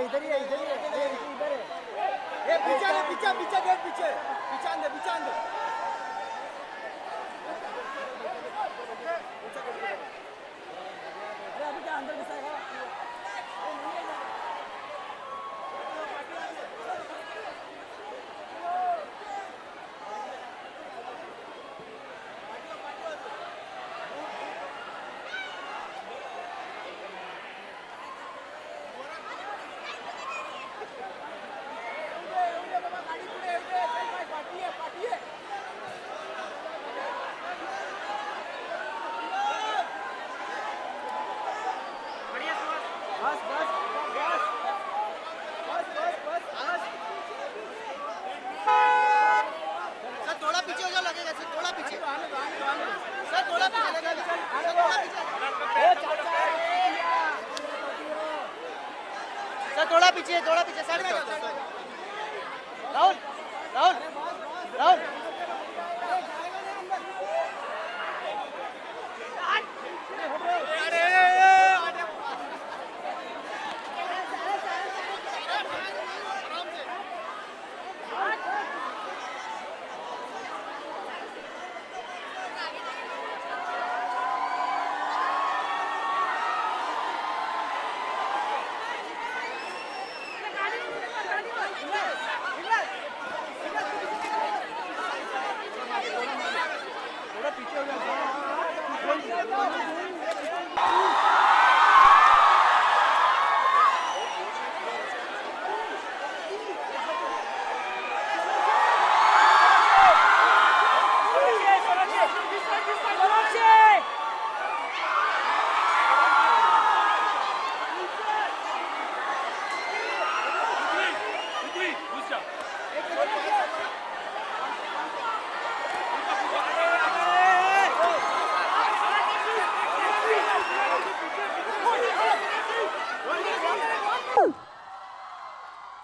इधर ही है, इधर ही है, इधर है। ये पीछे आने, पीछे पीछे देख, पीछे पीछे आने, पीछे आने। अरे अभी क्या अंदर घुसाएगा? बस बस बस बस बस बस बस। सर थोड़ा पीछे हो जाओ, लगेगा सर, थोड़ा पीछे आने दो, आने दो, आने दो। सर, थोड़ा पीछे लगेगा आने सर, दो। थोड़ा पीछे ए चाचा, सर, थोड़ा पीछे, थोड़ा पीछे साइड में राहुल राहुल राहुल थोड़ा पीछे हो जाओ।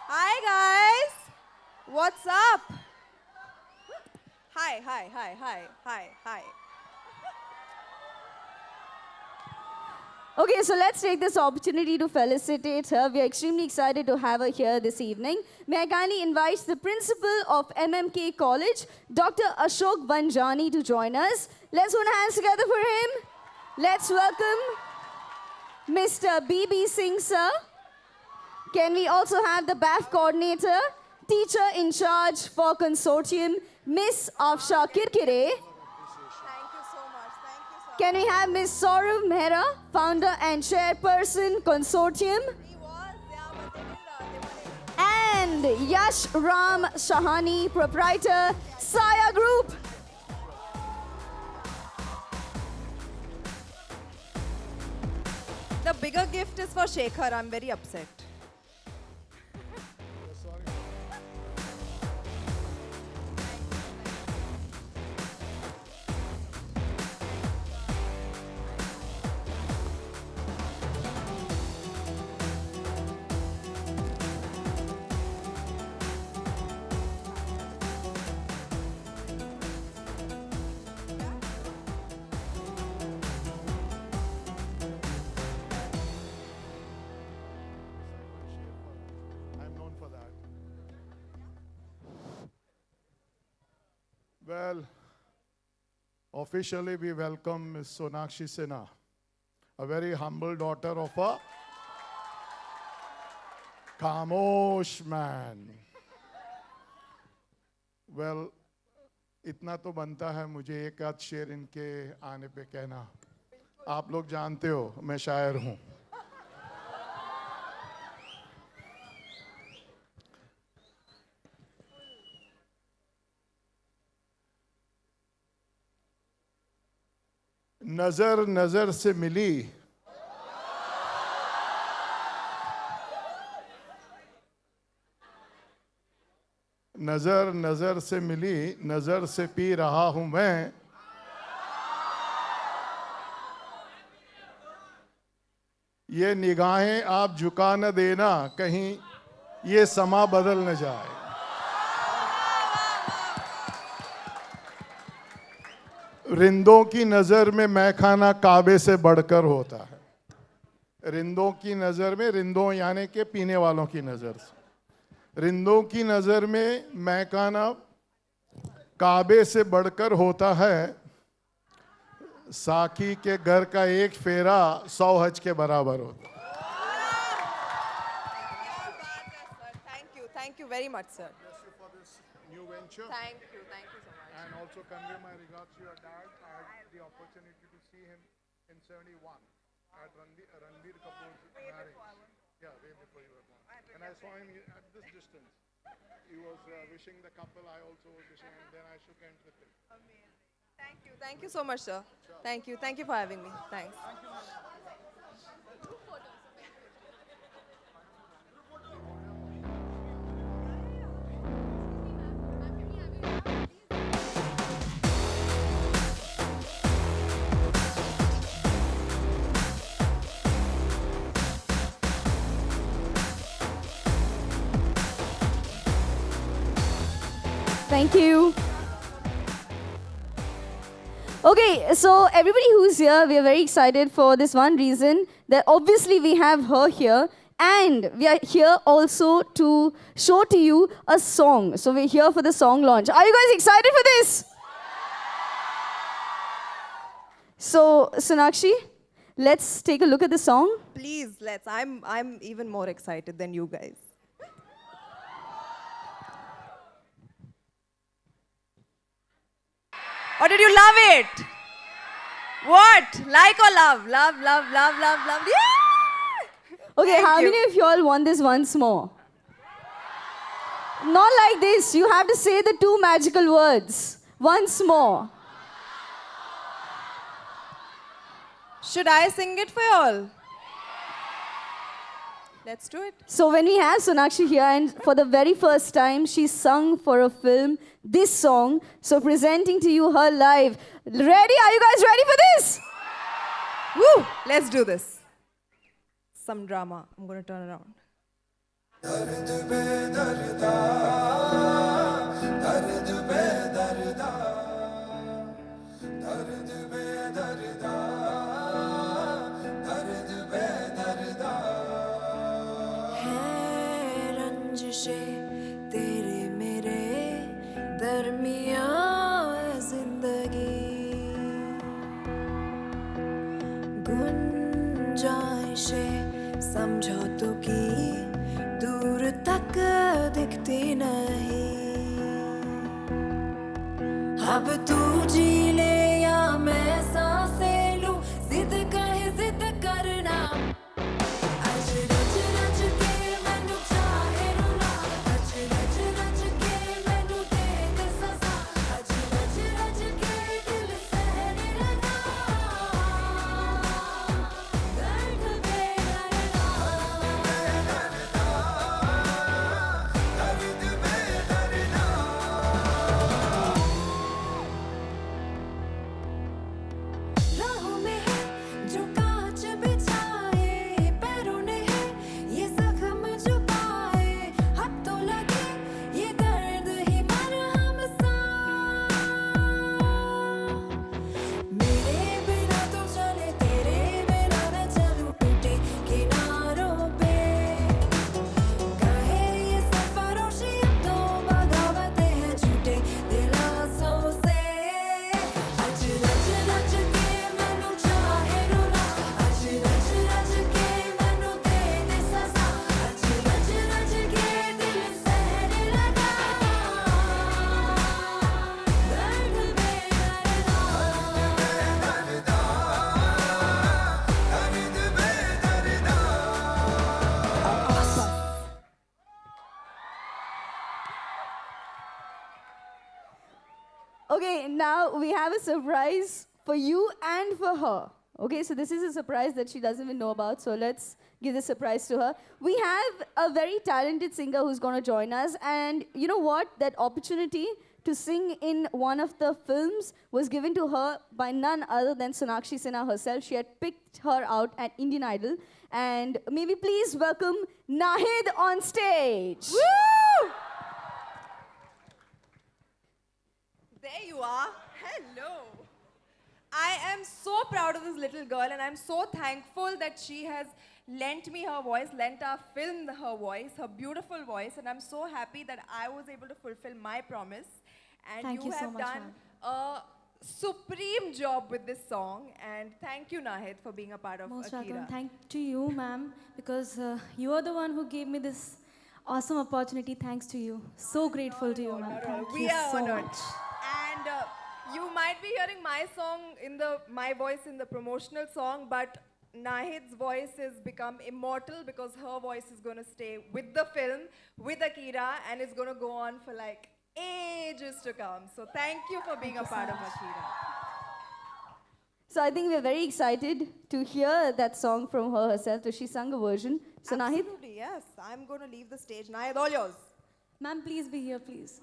Hi guys, what's up? Hi. Okay, so let's take this opportunity to felicitate her. We are extremely excited to have her here this evening. May I kindly invite the principal of MMK College, Dr. Ashok Vanjani, to join us. Let's put hands together for him. Let's welcome Mr. B.B. Singh, sir. Can we also have the BAF coordinator, teacher in charge for consortium, Miss Afsha Kirkire? Thank you so much. Can we have Miss Saurav Mehra, founder and chairperson, consortium? He was, yeah, but they didn't. And Yash Ram Shahani, proprietor, Saya Group. The bigger gift is for Shekhar. I'm very upset. I'm known for that. Well, officially we welcome Ms. Sonakshi Sinha, a very humble daughter of a Khamosh man. Well, इतना तो बनता है मुझे एक आध शेर इनके आने पे कहना। आप लोग जानते हो मैं शायर हूँ। नजर नजर से मिली, नजर नजर से मिली, नजर से पी रहा हूं मैं। ये निगाहें आप झुका न देना, कहीं ये समा बदल न जाए। रिंदों की नजर में मैखाना काबे से बढ़कर होता है। रिंदों की नज़र में, रिंदों यानी के पीने वालों की नज़र से, रिंदों की नज़र में मैकाना काबे से बढ़कर होता है। साकी के घर का एक फेरा 100 हज के बराबर होता है। Thank you very much, sir. For this new venture. Thank you so much. And also convey my regards to your dad. I had the opportunity to see him in 71 at Ranbir Kapoor's marriage. Yeah, way before you were born. And I saw him at this distance. He was wishing the couple, I also was wishing, and then I shook hands with him. Thank you so much, sir. Thank you for having me. Thanks. Thank you. Okay, so everybody who's here, we are very excited for this one reason that obviously we have her here, and we are here also to show to you a song. So we're here for the song launch. Are you guys excited for this? So, Sonakshi, let's take a look at the song. Please, let's. I'm even more excited than you guys. Or did you love it? What? Like or love? Love. Yeah! Okay, Thank how you. many of you all want this once more? Not like this. You have to say the two magical words. Once more. Should I sing it for you all? Let's do it. So when we have Sonakshi here, and for the very first time, she sung for a film this song. So presenting to you her live. Ready? Are you guys ready for this? Woo! Let's do this. Some drama. I'm going to turn around. है रंजिशे तेरे मेरे दरमियाँ जिंदगी गुंजाइशें समझौतों की दूर तक दिखती नहीं अब तू जी ले या मैं सांसें लूं जिद कहे जिद करना अज रच रच के मैनू चाहे रुला अज रच रच के मैनू दे दे सजा अज रच रच के दिल सहने लगा दर्द बेदर्दा राहों में है जो कांच बिछाए पैरों ने है ये जख्म छुपाए हाथ तो लगे ये दर्द ही मरहम सा मेरे बिना तू चले तेरे बिना मैं चलूं टूटे किनारों पे कहे ये सरफरोशी अब तो बगावतें हैं झूठे दिलासों से अज रच रच के मैनू चाहे रुला अज रच रच के मैनू दे दे सजा अज रच रच के दिल सहने लगा दर्द Okay, now we have a surprise for you and for her. Okay, so this is a surprise that she doesn't even know about, so let's give this surprise to her. We have a very talented singer who's going to join us, and you know what? That opportunity to sing in one of the films was given to her by none other than Sonakshi Sinha herself. She had picked her out at Indian Idol, and may we please welcome Nahid on stage. Woo! There you are. Hello. I am so proud of this little girl, and I'm so thankful that she has lent me her voice, lent our film her voice, her beautiful voice, and I'm so happy that I was able to fulfill my promise. And Thank you so have much, done a supreme job with this song, and thank you, Nahid, for being a part of Most Akira. welcome. Thank to you, ma'am, because you are the one who gave me this awesome opportunity. Thanks to you. So grateful to you, ma'am. Thank We you are so honored. much. And you might be hearing my song in my voice in the promotional song, but Nahid's voice has become immortal because her voice is going to stay with the film, with Akira, and it's going to go on for like ages to come. So thank you for being a part of Akira. So I think we're very excited to hear that song from her herself. So she sung a version. So Nahid, Absolutely, yes. I'm going to leave the stage. Nahid, all yours. Ma'am, please be here, please.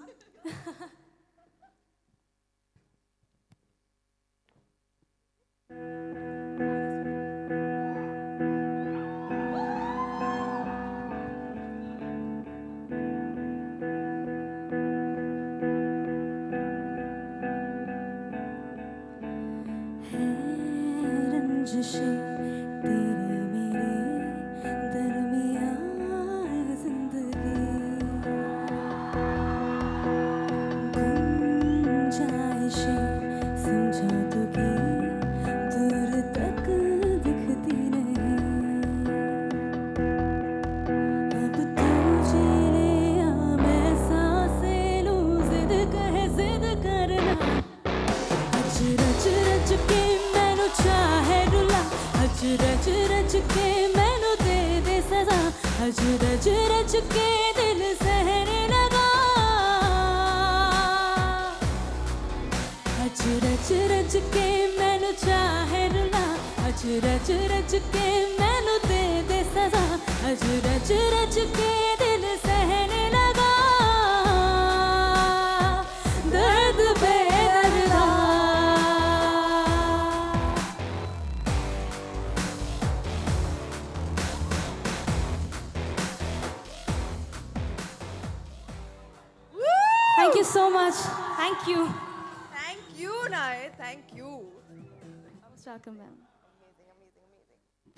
रंजिशें तेरे मेरे दरमियाँ ज़िंदगी गुंजाइशें समझा तुझे दूर तक दिखती नहीं अब तू जी ले या मैं सांसें लूं जिद कहे जिद करना अज रच रच के मैनू चाहे रुला अज रच रच के मैनू दे दे सजा अज रच रच के दिल सहने लगा अज रच रच के मैनू चाहे रुला अज रच रच के मैनू दे दे सजा अज रच रच के दिल सहने लगा दर्द बेदर्दा Thank you so much. Thank you. Thank you, Nahid. Thank you. Most welcome, ma'am.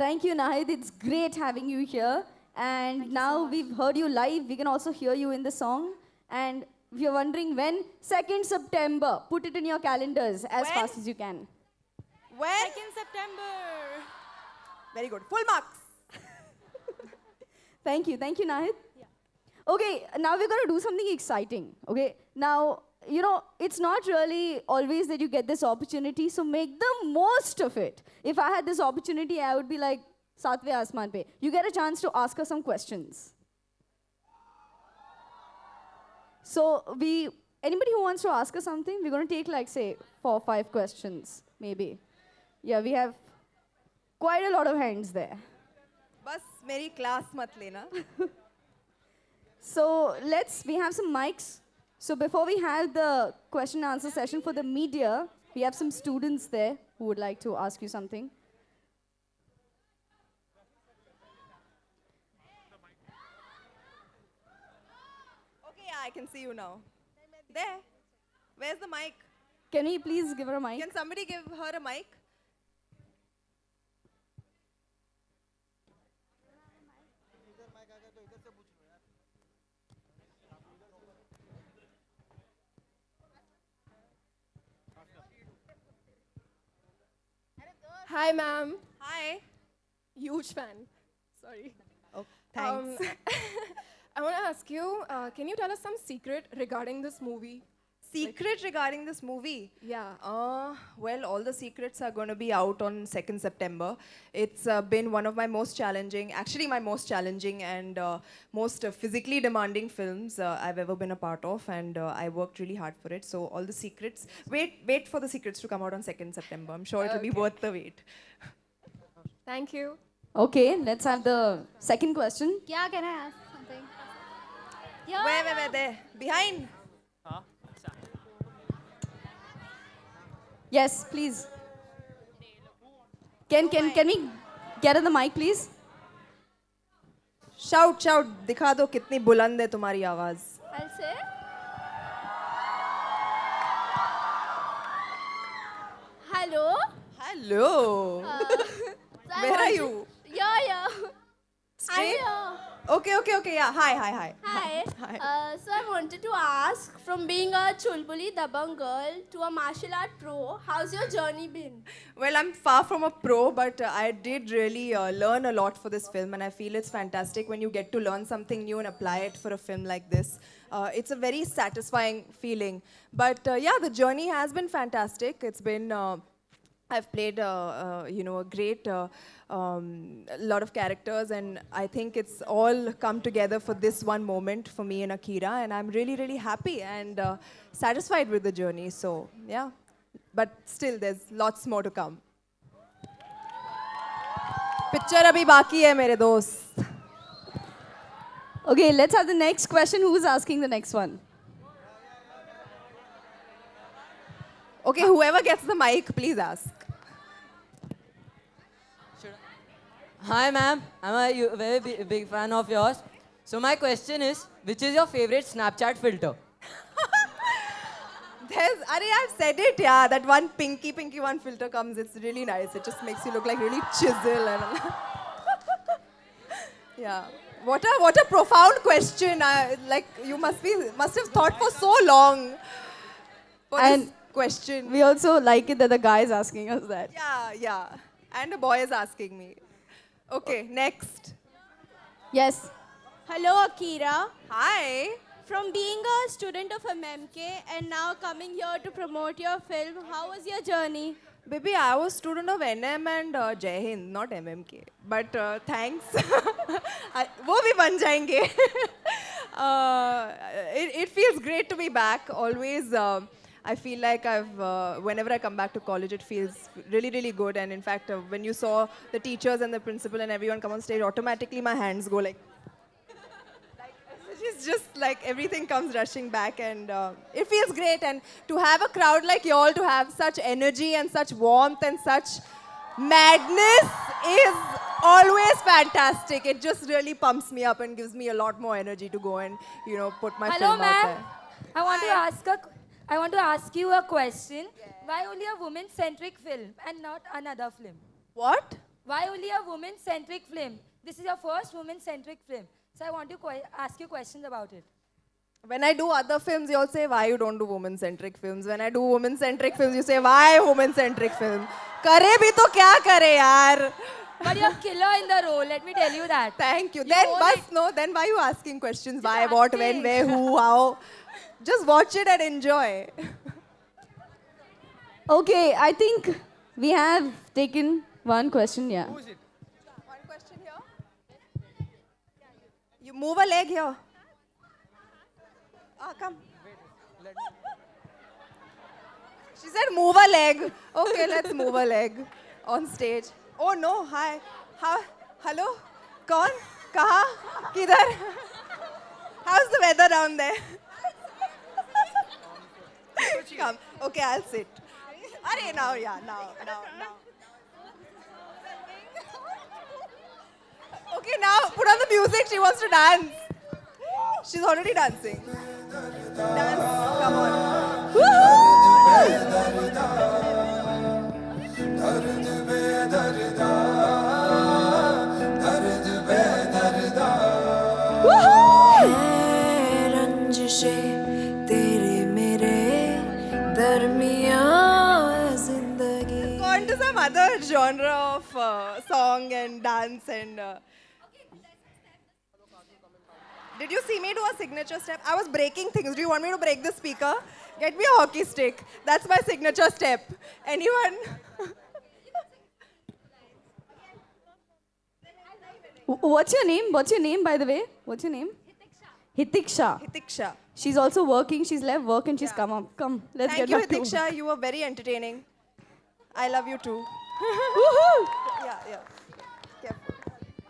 thank you, Nahid. It's great having you here. And now we've heard you live. We can also hear you in the song. And if you're wondering when, 2nd September. Put it in your calendars as When? fast as you can. When? 2nd September. Very good. Full marks. Thank you, Nahid. Okay, now we're going to do something exciting. Okay, now, you know, it's not really always that you get this opportunity, so make the most of it. If I had this opportunity, I would be like, Satve Asman Pe. You get a chance to ask her some questions. So, anybody who wants to ask us something, we're going to take like, say, 4 or 5 questions, maybe. Yeah, we have quite a lot of hands there. बस मेरी class मत लेना. So we have some mics. So before we have the question and answer session for the media, we have some students there who would like to ask you something. Okay, yeah, I can see you now. There. Where's the mic? Can we please give her a mic? Can somebody give her a mic? Hi, ma'am. Hi. Huge fan. Sorry. Oh, thanks. I want to ask you, can you tell us some secret regarding this movie? Secret regarding this movie? Yeah. Well, all the secrets are going to be out on 2nd September. It's been one of my most challenging, actually my most challenging and most physically demanding films I've ever been a part of, and I worked really hard for it. So all the secrets, wait for the secrets to come out on 2nd September. I'm sure it'll be worth the wait. Thank you. Okay, let's have the second question. Yeah, can I ask something? Yeah. Where, there? Behind? Yes, please. Can we get on the mic, please? Shout, दिखा दो कितनी बुलंद है तुम्हारी आवाज. I'll say. Hello. Hi. Hello. So I Where are wanted- you? Yeah. Straight? I'm Okay. Yeah. Hi. Hi. Hi. So I wanted to ask, from being a chulbuli dabang girl to a martial art pro, how's your journey been? Well, I'm far from a pro, but I did really learn a lot for this film, and I feel it's fantastic when you get to learn something new and apply it for a film like this. It's a very satisfying feeling. But yeah, the journey has been fantastic. It's been I've played, a great lot of characters, and I think it's all come together for this one moment for me and Akira, and I'm really, really happy and satisfied with the journey. So yeah, but still, there's lots more to come. Picture abhi baki hai, mere dost. Okay, let's have the next question. Who's asking the next one? Okay, whoever gets the mic, please ask. Hi, ma'am. I'm a very big fan of yours. So my question is, which is your favorite Snapchat filter? I've said it, yeah. That one pinky one filter comes. It's really nice. It just makes you look like really chisel and. Yeah. What a profound question. Like you must have thought for so long. For And this question. we also like it that the guy is asking us that. Yeah. And a boy is asking me. Okay, next. Yes. Hello, Akira. Hi. From being a student of MMK and now coming here to promote your film, how was your journey? Baby, I was student of NM and Jai Hind, not MMK. But thanks. वो भी बन जाएंगे. It feels great to be back. Always, I feel like whenever I come back to college, it feels really, really good. And in fact, when you saw the teachers and the principal and everyone come on stage, automatically my hands go like it's just like everything comes rushing back, and it feels great. And to have a crowd like y'all, to have such energy and such warmth and such madness is always fantastic. It just really pumps me up and gives me a lot more energy to go and put my Hello, film out there. ma'am. I want to ask you a question. Why only a woman-centric film and not another film? What? Why only a woman-centric film? This is your first woman-centric film. So I want to ask you questions about it. When I do other films, you all say, why you don't do woman-centric films? When I do woman-centric films, you say, why woman-centric film? Kare bhi to kya kare, yaar? But you're killer in the role, let me tell you that. Thank you. You Then, own bus, it. no, then why you asking questions? Why, Just what, when, asking. where, who, how? Just watch it and enjoy. Okay, I think we have taken one question, yeah. One question here. You move a leg here. Come. She said move a leg. Okay, let's move a leg on stage. Oh no, hi. Hello? Kaun? Kaha? Kidhar? How's the weather down there? Come. Okay, I'll sit. Arey, now. Okay, now put on the music. She wants to dance. She's already dancing. Dance. Come on. है रंजिशें तेरे मेरे दरमियाँ जिंदगी. Gone to some other genre of song and dance and. Did you see me do a signature step? I was breaking things. Do you want me to break the speaker? Get me a hockey stick. That's my signature step. Anyone? What's your name? What's your name, by the way? What's your name? Hitiksha. Hitiksha. She's also working. She's left work and she's come up. Come, let's Thank get you, back to Hitiksha. You were very entertaining. I love you too. Woohoo! Yeah. Careful.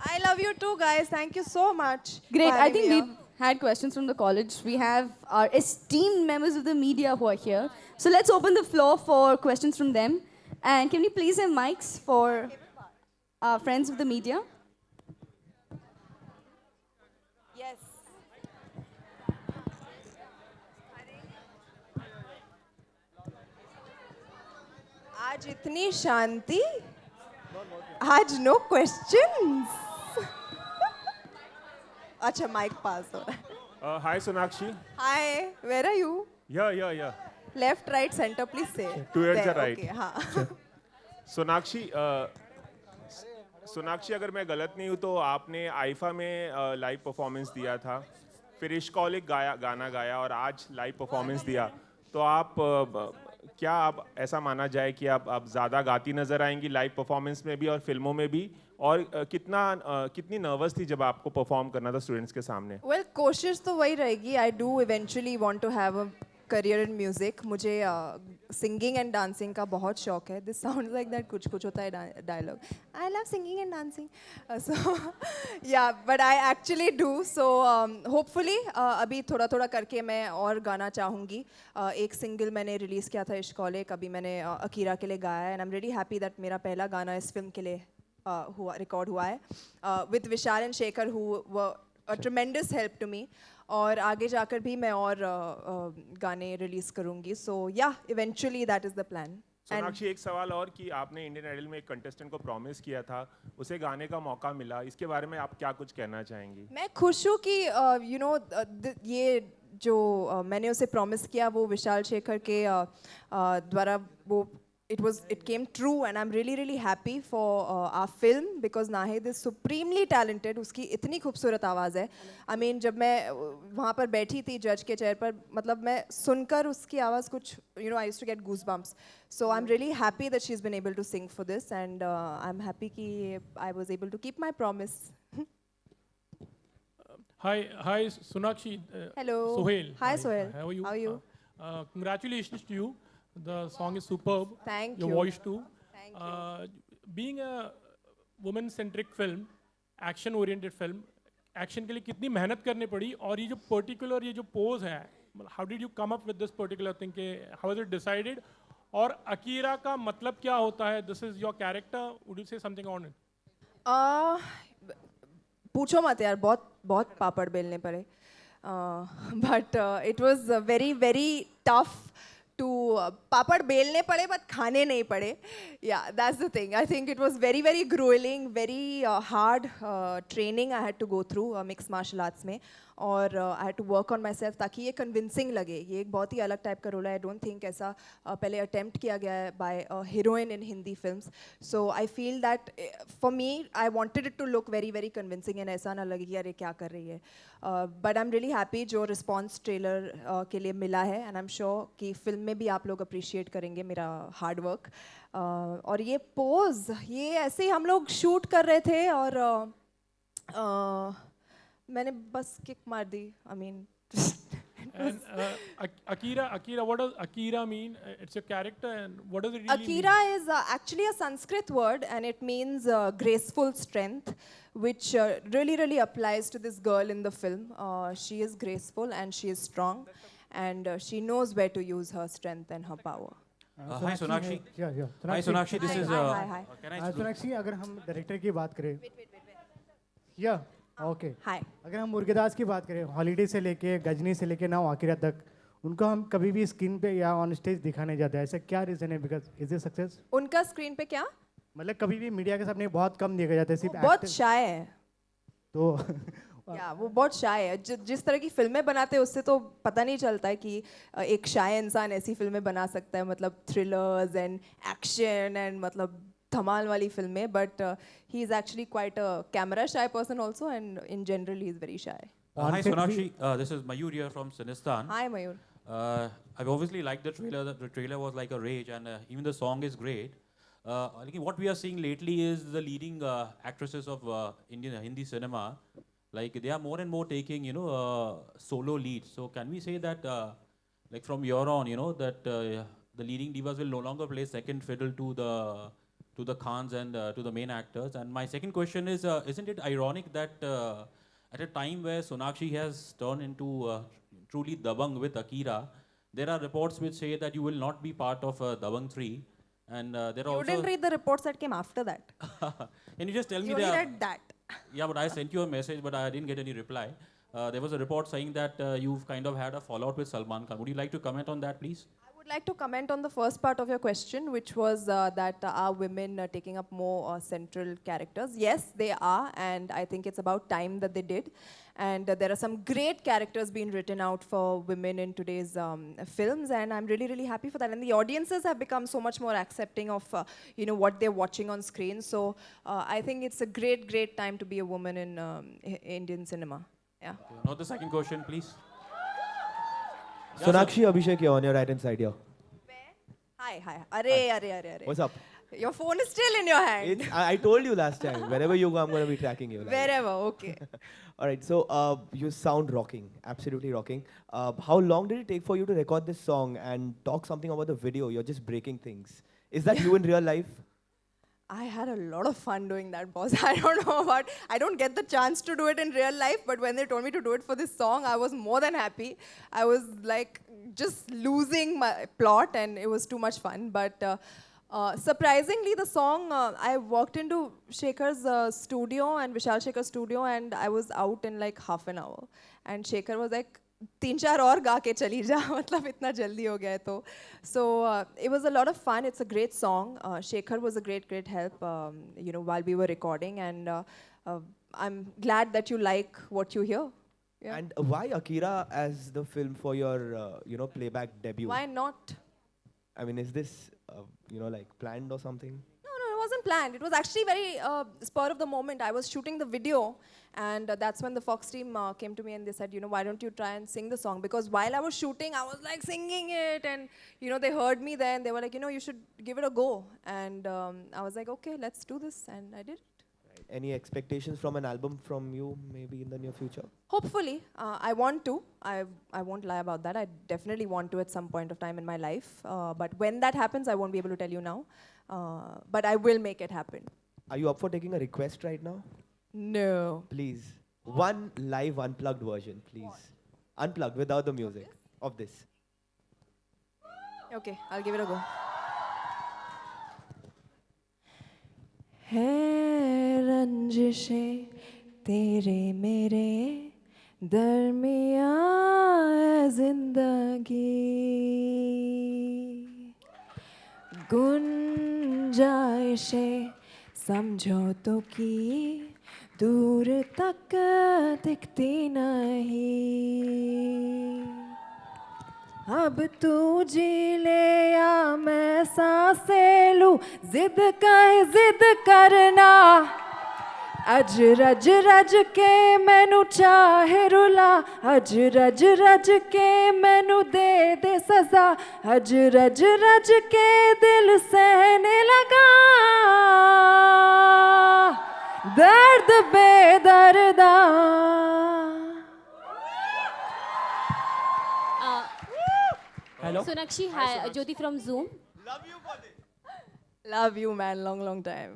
I love you too, guys. Thank you so much. Great. for I having think me we've had questions from the college. We have our esteemed members of the media who are here. So let's open the floor for questions from them. And can we please have mics for our friends of the media? Yes. आज आज इतनी शांति, आज no questions. अच्छा mic पास हो रहा है. Hi Sonakshi. Hi, where are you? Yeah. Left, right, center, please say. Towards the There, right. Okay, हाँ. सोनाक्षी अगर मैं गलत नहीं हूँ तो आपने आईफा में लाइव परफॉर्मेंस दिया था, फिर इश्कौल एक गाना गाया और आज लाइव परफॉर्मेंस दिया, तो आप क्या आप ऐसा माना जाए कि आप ज़्यादा गाती नज़र आएंगी लाइव परफॉर्मेंस में भी और फिल्मों में भी, और कितनी नर्वस थी जब आपको परफॉर्म करना था स्टूडेंट्स के सामने? Well, कोशिश तो वही रहेगी. I do eventually want to have a career in music. मुझे singing and dancing का बहुत शौक है. This sounds like that कुछ होता है dialogue. I love singing and dancing. So yeah, but I actually do. So hopefully अभी थोड़ा करके मैं और गाना चाहूँगी. एक सिंगल मैंने रिलीज़ किया था इश्कौले, कभी मैंने अकीरा के लिए गाया है, and I'm really happy that मेरा पहला गाना इस फिल्म के लिए रिकॉर्ड हुआ है with Vishal and Shekhar who were a tremendous help to me. और आगे जाकर भी मैं और गाने रिलीज करूंगी. सो या eventually that is the plan. Sonakshi, एक सवाल और कि आपने इंडियन आइडल में एक कंटेस्टेंट को प्रॉमिस किया था, उसे गाने का मौका मिला, इसके बारे में आप क्या कुछ कहना चाहेंगी? मैं खुश हूँ कि यू नो ये जो मैंने उसे प्रॉमिस किया वो विशाल शेखर के द्वारा वो it came true, and I'm really happy for our film because Nahid is supremely talented. उसकी इतनी खूबसूरत आवाज़ है. I mean जब मैं वहाँ पर बैठी थी जज के चेयर पर, मतलब मैं सुनकर उसकी आवाज़ कुछ I used to get goosebumps. So I'm really happy that she's been able to sing for this, and I'm happy कि I was able to keep my promise. Hi Sonakshi. Hello. Sohail. Hi Sohail. How are you? How are you? Congratulations to you. The song is superb. Thank Your you. voice too. Thank you. Being a woman-centric film, action-oriented film, action के लिए कितनी मेहनत करनी पड़ी, और ये जो particular ये जो pose है, how did you come up with this particular thing? How was it decided? और अकीरा का मतलब क्या होता है? This is your character. Would you say something on it? पूछो मत यार, बहुत पापड़ बेलने पड़े. But it was very tough to पापड़ बेलने पड़े but खाने नहीं पड़े. Yeah, that's the thing. I think it was very grueling, very hard training I had to go through mixed martial arts में, और I had to work on myself ताकि ये convincing लगे. ये एक बहुत ही अलग टाइप का रोल है. I don't think ऐसा पहले attempt किया गया है by a heroine in Hindi films. So I feel that for me, I wanted it to look very convincing, and ऐसा ना लगे कि यार ये क्या कर रही है. But I'm really happy जो response trailer के लिए मिला है, and I'm sure कि film में भी आप लोग appreciate करेंगे मेरा hard work. और ये pose, ये ऐसे ही हम लोग shoot कर रहे थे और मैंने बस kick मार दी. I mean. And Akira, what does Akira mean? It's a character, and what does it really Akira mean? is actually a Sanskrit word, and it means graceful strength, which really applies to this girl in the film. She is graceful and she is strong, and she knows where to use her strength and her power. Hi Sonakshi. Yeah. Hi Sonakshi, this is. Hi. Can I? Sonakshi, अगर हम director की बात करें, या okay, हाय, अगर हम मुर्गेदास की बात करें, हॉलीडे से लेके गजनी से लेके नाउ आखिरा तक, उनको हम कभी भी स्क्रीन पे या ऑन स्टेज दिखाने जाते हैं, ऐसा क्या रीजन है? Because is it success? उनका स्क्रीन पे क्या मतलब कभी भी मीडिया के सामने बहुत कम देखा जाता है, सिर्फ बहुत शाय है. तो या वो बहुत शाय है. जिस तरह की फिल्में बनाते हैं उससे तो पता नहीं चलता है कि एक शाय इंसान ऐसी फिल्में बना सकता है, मतलब थ्रिलर्स एंड एक्शन एंड मतलब धमाल वाली फिल्में. But he is actually quite a camera shy person also, and in general he is very shy. Hi Sonakshi, this is Mayur here from Sinistan. Hi Mayur. I've obviously liked the trailer. The trailer was like a rage, and even the song is great. What we are seeing lately is the leading actresses of Indian Hindi cinema, like they are more and more taking solo leads. So can we say that like from here on, that the leading divas will no longer play second fiddle to the Khans and to the main actors? And my second question is, isn't it ironic that at a time where Sonakshi has turned into truly Dabang with Akira, there are reports which say that you will not be part of Dabang 3, and there are You also. didn't read the reports that came after that. Can you just tell me You only read that. Yeah, but I sent you a message, but I didn't get any reply. There was a report saying that you've kind of had a fallout with Salman Khan. Would you like to comment on that, please? I would like to comment on the first part of your question, which was that are women taking up more central characters? Yes, they are, and I think it's about time that they did. And there are some great characters being written out for women in today's films, and I'm really, really happy for that. And the audiences have become so much more accepting of, you know, what they're watching on screen. So I think it's a great, great time to be a woman in Indian cinema. Yeah. Now the second question, please. Sonakshi, Abhishek, you're on your right hand side here. Hi. Arre. What's up? Your phone is still in your hand. I told you last time, wherever you go, I'm going to be tracking you. Wherever, okay. All right, so you sound rocking, absolutely rocking. How long did it take for you to record this song and talk something about the video? You're just breaking things. Is that you in real life? I had a lot of fun doing that, boss. I don't know about, I don't get the chance to do it in real life, but when they told me to do it for this song, I was more than happy. I was like just losing my plot, and it was too much fun. But surprisingly, the song, I walked into Shekhar's studio and Vishal Shekhar's studio, and I was out in like half an hour. And Shekhar was like, 3-4 और गा के चली जा मतलब इतना जल्दी हो गया है तो so it was a lot of fun. It's a great song. Shekhar was a great help you know, while we were recording, and I'm glad that you like what you hear. Yeah. And why Akira as the film for your you know, playback debut? Why not? I mean, is this you know, like planned or something? No, it wasn't planned. It was actually very spur of the moment. I was shooting the video, and that's when the Fox team came to me and they said, you know, why don't you try and sing the song? Because while I was shooting, I was like singing it, and you know, they heard me there and they were like, you know, you should give it a go. And I was like, okay, let's do this, and I did it. Right. Any expectations from an album from you, maybe in the near future? Hopefully, I want to. I won't lie about that. I definitely want to at some point of time in my life. But when that happens, I won't be able to tell you now. But I will make it happen. Are you up for taking a request right now? No. Please. One live unplugged version, please. What? Unplugged without the music of this. Okay, I'll give it a go. है रंजिशें तेरे मेरे दरमियाँ है जिंदगी गुंजाइशें समझौतों की दूर तक दिखती नहीं अब तू जी ले या मैं सांसें लूं जिद करना अज रज रज के मैनू चाहे रुला अज रज के मैनू दे सजा अज रज के दिल सहने लगा दर्द बेदर्दा Hello. Sonakshi, hi. Jyoti from Zoom. Love you, man. Long time.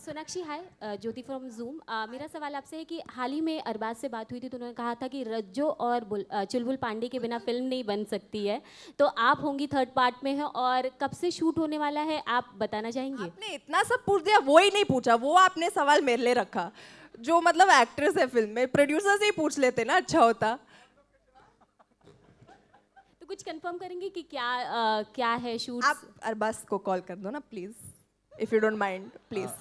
Sonakshi hi Jyoti from zoom मेरा सवाल आपसे है कि हाल ही में अरबाज से बात हुई थी तो उन्होंने कहा था कि रज्जो और चुलबुल पांडे के बिना फिल्म नहीं बन सकती है तो आप होंगी थर्ड पार्ट में है और कब से शूट होने वाला है आप बताना चाहेंगे आपने इतना सब पूछ दिया वो ही नहीं पूछा वो आपने सवाल मेरे लिए रखा जो मतलब एक्ट्रेस है फिल्म में प्रोड्यूसर से ही पूछ लेते ना अच्छा होता तो कुछ कंफर्म करेंगे कि क्या है शूट आप अरबाज को कॉल कर दो ना please if you don't mind please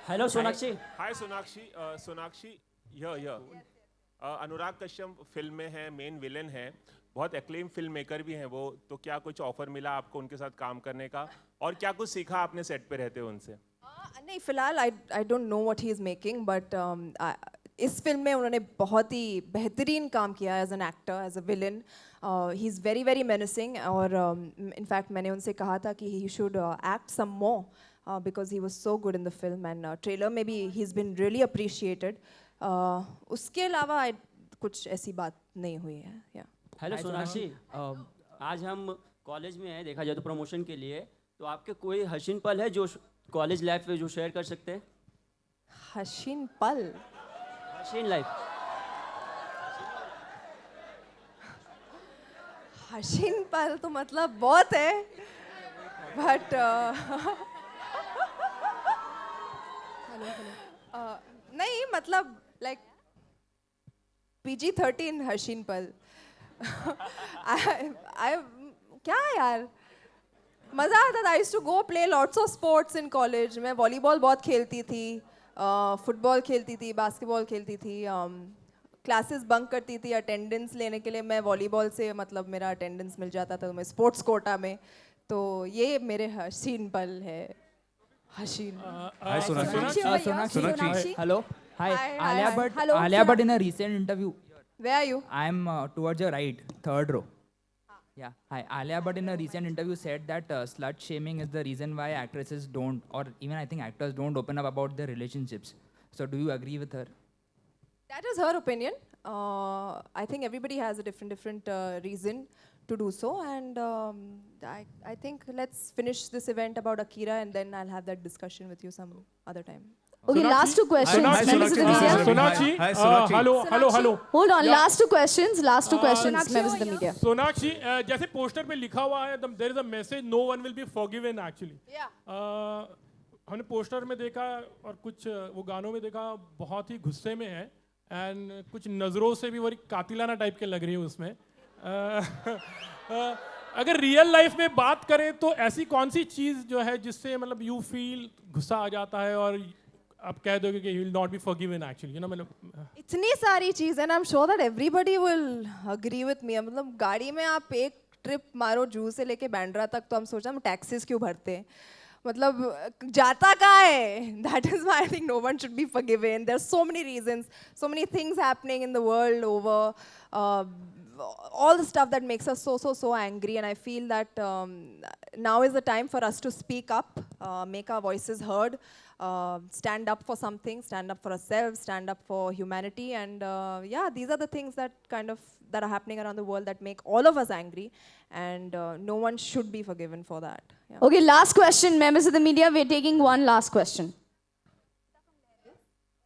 hello Sonakshi hi Sonakshi here Anurag Kashyap film में है मेन विलेन है बहुत एक्लेम फिल्म मेकर भी हैं वो तो क्या कुछ ऑफर मिला आपको उनके साथ काम करने का और क्या कुछ सीखा आपने सेट पे रहते हुए उनसे नहीं फिलहाल I don't know what he is making but इस फिल्म में उन्होंने बहुत ही बेहतरीन काम किया as an actor as a villain he is very very menacing और इनफैक्ट मैंने उनसे कहा था कि he should act some more because he was so good in the film and trailer में भी he is been really appreciated उसके अलावा कुछ ऐसी बात नहीं हुई है हेलो सोनाक्षी आज हम कॉलेज में हैं देखा जाए तो प्रमोशन के लिए तो आपके कोई हसीन पल है जो कॉलेज लाइफ पे जो शेयर कर सकते हैं हसीन पल हसीन लाइफ हसीन पल तो मतलब बहुत है बट नहीं मतलब लाइक PG-13 हसीन पल क्या यार मज़ा आता था. I used to go play lots of sports in college. मैं वॉलीबॉल बहुत खेलती थी, फुटबॉल खेलती थी, बास्केटबॉल खेलती थी, क्लासेस बंक करती थी अटेंडेंस लेने के लिए. मैं वॉलीबॉल से मतलब मेरा अटेंडेंस मिल जाता था तो मैं स्पोर्ट्स कोटा में. तो ये मेरे हसीन पल है. हसीन. Hi Sonakshi. Hello. Hi. Hi, Alia hi. Bhatt. Hello, Alia Sonakshi. Bhatt in a recent interview. Where are you? I am towards your right, third row. Yeah. Hi. Alia Bhatt in a recent interview said that slut shaming is the reason why actresses don't, or even I think actors don't open up about their relationships. So do you agree with her? That is her opinion. I think everybody has a different reason to do so, and I think let's finish this event about Akira, and then I'll have that discussion with you some other time. Okay, last two questions. Members of the media. Sonakshi, hello. Hold on, Yeah. last two questions, members of the media. Sonakshi जैसे poster में लिखा हुआ है there is a message no one will be forgiven actually. हमने poster में देखा और कुछ वो गानों में देखा बहुत ही गुस्से में है एंड कुछ नज़रों से भी बड़ी कातिलाना टाइप के लग रही है उसमें. अगर रियल लाइफ में बात करें तो ऐसी कौन सी चीज़ जो है जिससे मतलब यू फील गुस्सा आ जाता है और आप कह दोगे कि you will not be forgiven actually, you know, मतलब इतनी सारी चीज़ and I'm sure that everybody will agree with me. मतलब गाड़ी में आप एक ट्रिप मारो जू से लेके बैंड्रा तक तो हम सोचते हैं हम टैक्सीज क्यों भरते हैं. मतलब जाता कहाँ है. That is why I think no one should be forgiven. There are so many reasons, so many things happening in the world over all the stuff that makes us so angry, and I feel that now is the time for us to speak up, make our voices heard, stand up for something, stand up for ourselves, stand up for humanity, and yeah, these are the things that that are happening around the world that make all of us angry, and no one should be forgiven for that. Yeah. Okay, last question, members of the media. We're taking one last question.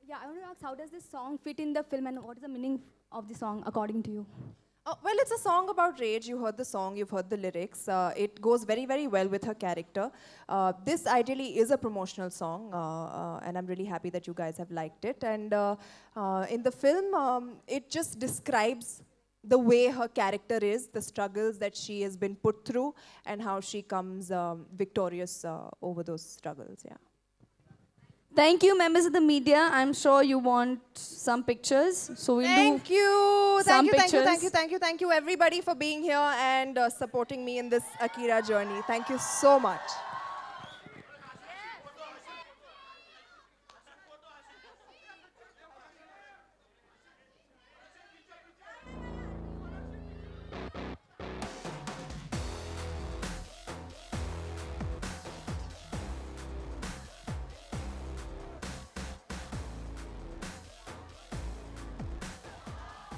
Yeah, I want to ask, how does this song fit in the film, and what is the meaning of the song according to you? Well, it's a song about rage. You heard the song, you've heard the lyrics. It goes very, very well with her character. This ideally is a promotional song, and I'm really happy that you guys have liked it. And in the film, it just describes the way her character is, the struggles that she has been put through, and how she comes victorious over those struggles. Yeah. Thank you, members of the media. I'm sure you want some pictures, so we'll Thank you. some Thank pictures. you, everybody, for being here and supporting me in this Akira journey. Thank you so much.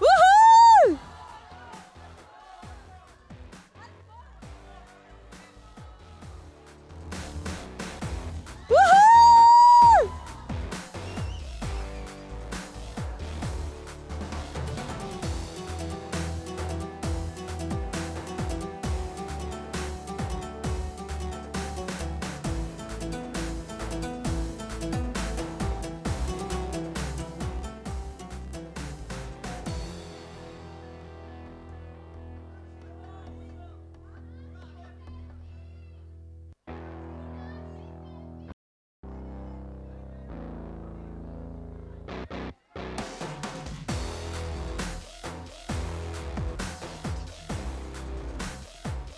Woohoo! Woohoo!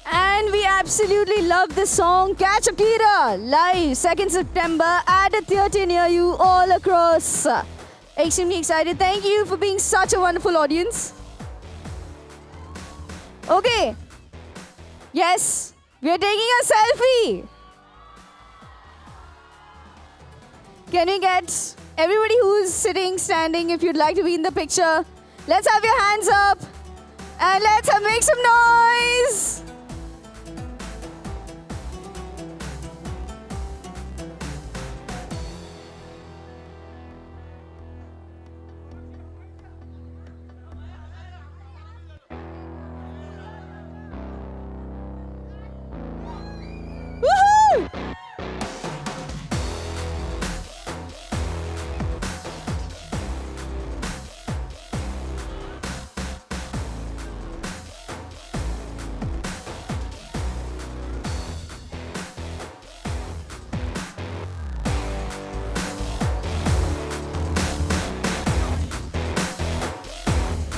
And we absolutely love this song. Catch Akira live 2nd September at a theatre near you all across. Extremely excited. Thank you for being such a wonderful audience. Okay. Yes, we are taking a selfie. Can we get everybody who's sitting, standing, if you'd like to be in the picture? Let's have your hands up and let's make some noise. Woohoo!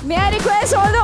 May I request all the